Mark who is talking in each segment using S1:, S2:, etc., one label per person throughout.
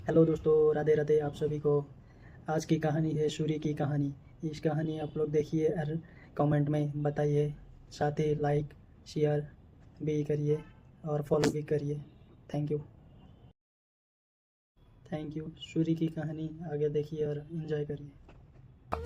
S1: Hello दोस्तों, राधे राधे आप सभी को। आज की कहानी है सूरी की कहानी। इस कहानी आप लोग देखिए और कमेंट में बताइए, साथ ही लाइक शेयर भी करिए और फॉलो भी करिए। Thank you. सूरी की कहानी आगे देखिए और एंजॉय करिए।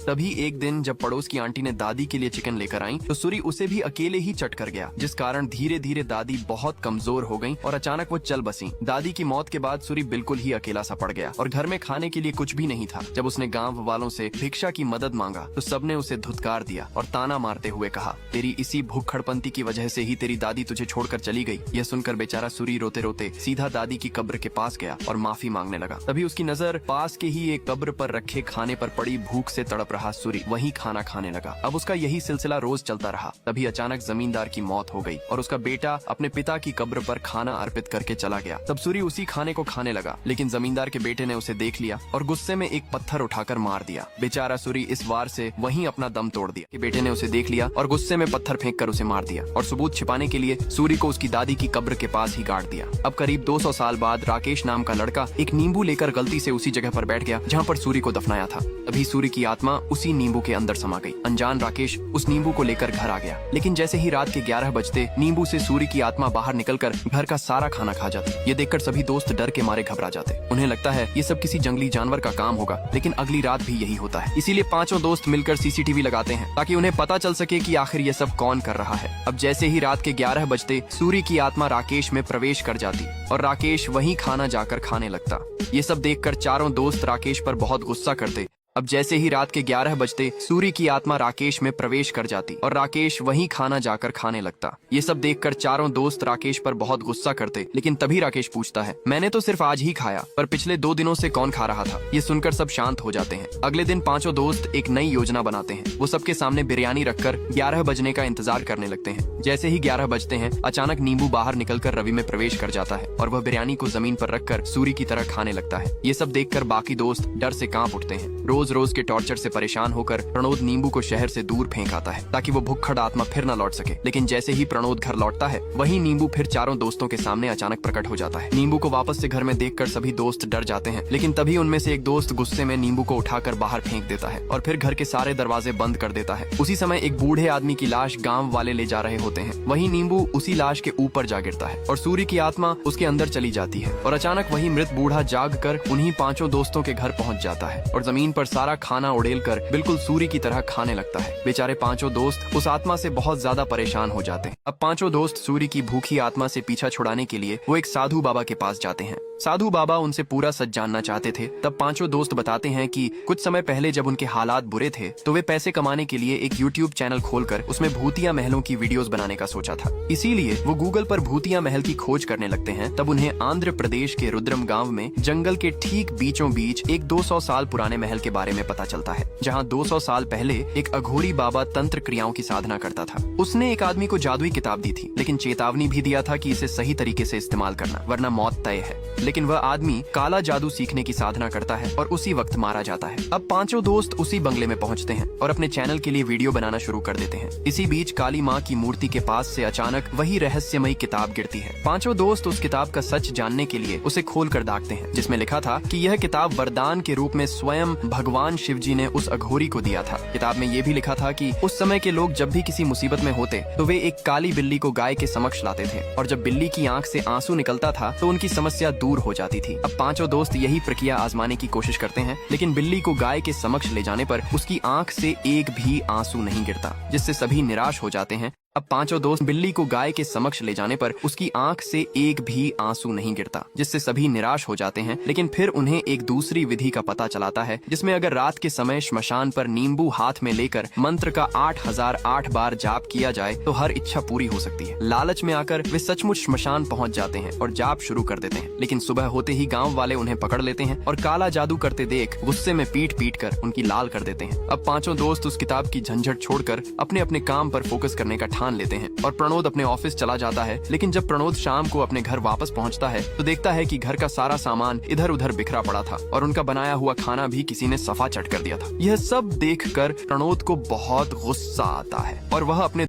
S2: तभी एक दिन जब पड़ोस की आंटी ने दादी के लिए चिकन लेकर आई तो सूरी उसे भी अकेले ही चट कर गया, जिस कारण धीरे धीरे दादी बहुत कमजोर हो गई और अचानक वो चल बसी। दादी की मौत के बाद सूरी बिल्कुल ही अकेला सा पड़ गया और घर में खाने के लिए कुछ भी नहीं था। जब उसने गांव वालों से भिक्षा की मदद मांगा तो सबने उसे धुतकार दिया और ताना मारते हुए कहा, तेरी इसी भूखड़पंती की वजह से ही तेरी दादी तुझे छोड़कर चली गई। यह सुनकर बेचारा सूरी रोते रोते सीधा दादी की कब्र के पास गया और माफी मांगने लगा। तभी उसकी नजर पास के ही एक कब्र पर रखे खाने पर पड़ी। भूख से तड़प रहा सूरी वहीं खाना खाने लगा। अब उसका यही सिलसिला रोज चलता रहा। तभी अचानक जमींदार की मौत हो गई और उसका बेटा अपने पिता की कब्र पर खाना अर्पित करके चला गया। तब सूरी उसी खाने को खाने लगा, लेकिन जमींदार के बेटे ने उसे देख लिया और गुस्से में एक पत्थर उठाकर मार दिया। बेचारा सूरी इस वार से वहीं अपना दम तोड़ दिया। बेटे ने उसे देख लिया और गुस्से में पत्थर फेंक कर उसे मार दिया और सबूत छिपाने के लिए सूरी को उसकी दादी की कब्र के पास ही गाड़ दिया। अब करीब 200 साल बाद राकेश नाम का लड़का एक नींबू लेकर गलती से उसी जगह पर बैठ गया जहाँ पर सूरी को दफनाया था। तभी सूरी की आत्मा उसी नींबू के अंदर समा गई। अनजान राकेश उस नींबू को लेकर घर आ गया, लेकिन जैसे ही रात के 11 बजते नींबू से सूरी की आत्मा बाहर निकलकर घर का सारा खाना खा जाती। ये देखकर सभी दोस्त डर के मारे घबरा जाते। उन्हें लगता है ये सब किसी जंगली जानवर का काम होगा, लेकिन अगली रात भी यही होता है। इसीलिए पांचों दोस्त मिलकर सीसीटीवी लगाते हैं ताकि उन्हें पता चल सके कि आखिर ये सब कौन कर रहा है। अब जैसे ही रात के 11 बजते सूरी की आत्मा राकेश में प्रवेश कर जाती और राकेश वहीं खाना जाकर खाने लगता। ये सब देखकर चारों दोस्त राकेश पर बहुत गुस्सा करते। अब जैसे ही रात के 11 बजते सूरी की आत्मा राकेश में प्रवेश कर जाती और राकेश वहीं खाना जाकर खाने लगता। ये सब देखकर चारों दोस्त राकेश पर बहुत गुस्सा करते, लेकिन तभी राकेश पूछता है, मैंने तो सिर्फ आज ही खाया, पर पिछले 2 दिनों से कौन खा रहा था। ये सुनकर सब शांत हो जाते हैं। अगले दिन पांचों दोस्त एक नई योजना बनाते हैं। वो सबके सामने बिरयानी रखकर 11 बजने का इंतजार करने लगते हैं। जैसे ही 11 बजते हैं अचानक नींबू बाहर निकलकर रवि में प्रवेश कर जाता है और वह बिरयानी को जमीन पर रखकर सूरी की तरह खाने लगता है। ये सब देखकर बाकी दोस्त डर से कांप उठते हैं। रोज रोज के टॉर्चर से परेशान होकर प्रणोद नींबू को शहर से दूर फेंक आता है ताकि वो भुक्खड़ आत्मा फिर न लौट सके। लेकिन जैसे ही प्रणोद घर लौटता है वही नींबू फिर चारों दोस्तों के सामने अचानक प्रकट हो जाता है। नींबू को वापस से घर में देखकर सभी दोस्त डर जाते हैं, लेकिन तभी उनमें से एक दोस्त गुस्से में नींबू को उठाकर बाहर फेंक देता है और फिर घर के सारे दरवाजे बंद कर देता है। उसी समय एक बूढ़े आदमी की लाश गाँव वाले ले जा रहे होते हैं। वही नींबू उसी लाश के ऊपर जा गिरता है और सूरी की आत्मा उसके अंदर चली जाती है और अचानक वही मृत बूढ़ा जाग कर उन्हीं पांचों दोस्तों के घर पहुंच जाता है और जमीन पर सारा खाना उड़ेल कर बिल्कुल सूरी की तरह खाने लगता है। बेचारे पांचों दोस्त उस आत्मा से बहुत ज्यादा परेशान हो जाते हैं। अब पांचों दोस्त सूरी की भूखी आत्मा से पीछा छुड़ाने के लिए वो एक साधु बाबा के पास जाते हैं। साधु बाबा उनसे पूरा सच जानना चाहते थे। तब पांचों दोस्त बताते हैं कि कुछ समय पहले जब उनके हालात बुरे थे तो वे पैसे कमाने के लिए एक YouTube चैनल खोलकर उसमें भूतिया महलों की वीडियोस बनाने का सोचा था। इसीलिए वो गूगल पर भूतिया महल की खोज करने लगते हैं। तब उन्हें आंध्र प्रदेश के रुद्रम गांव में जंगल के ठीक बीचों बीच एक 200 साल पुराने महल के बारे में पता चलता है, जहाँ 200 साल पहले एक अघोरी बाबा तंत्र क्रियाओं की साधना करता था। उसने एक आदमी को जादुई किताब दी थी, लेकिन चेतावनी भी दिया था कि इसे सही तरीके से इस्तेमाल करना वरना मौत तय है। लेकिन वह आदमी काला जादू सीखने की साधना करता है और उसी वक्त मारा जाता है। अब पांचों दोस्त उसी बंगले में पहुंचते हैं और अपने चैनल के लिए वीडियो बनाना शुरू कर देते हैं। इसी बीच काली माँ की मूर्ति के पास से अचानक वही रहस्यमयी किताब गिरती है। पांचों दोस्त उस किताब का सच जानने के लिए उसे खोल कर दागते हैं, जिसमें लिखा था कि यह किताब वरदान के रूप में स्वयं भगवान शिव जी ने उस अघोरी को दिया था। किताब में ये भी लिखा था कि उस समय के लोग जब भी किसी मुसीबत में होते तो वे एक काली बिल्ली को गाय के समक्ष लाते थे और जब बिल्ली की आंख से आंसू निकलता था तो उनकी समस्या दूर हो जाती थी। अब पांचों दोस्त यही प्रक्रिया आजमाने की कोशिश करते हैं, लेकिन बिल्ली को गाय के समक्ष ले जाने पर उसकी आंख से एक भी आंसू नहीं गिरता, जिससे सभी निराश हो जाते हैं। अब पांचों दोस्त बिल्ली को गाय के समक्ष ले जाने पर उसकी आंख से एक भी आंसू नहीं गिरता, जिससे सभी निराश हो जाते हैं। लेकिन फिर उन्हें एक दूसरी विधि का पता चलाता है, जिसमें अगर रात के समय श्मशान पर नींबू हाथ में लेकर मंत्र का 8008 बार जाप किया जाए तो हर इच्छा पूरी हो सकती है। लालच में आकर वे सचमुच श्मशान पहुंच जाते हैं और जाप शुरू कर देते हैं, लेकिन सुबह होते ही गाँव वाले उन्हें पकड़ लेते हैं और काला जादू करते देख गुस्से में पीट पीट कर उनकी लाल कर देते हैं। अब पांचों दोस्त उस किताब की झंझट छोड़कर अपने अपने काम पर फोकस करने का ठान लेते हैं और प्रणोद अपने ऑफिस चला जाता है। लेकिन जब प्रणोद शाम को अपने घर वापस पहुंचता है तो देखता है कि घर का सारा सामान इधर उधर बिखरा पड़ा था और उनका बनाया हुआ खाना भी किसी ने सफा चट कर दिया था। यह सब देखकर प्रणोद को बहुत गुस्सा आता है और वह अपने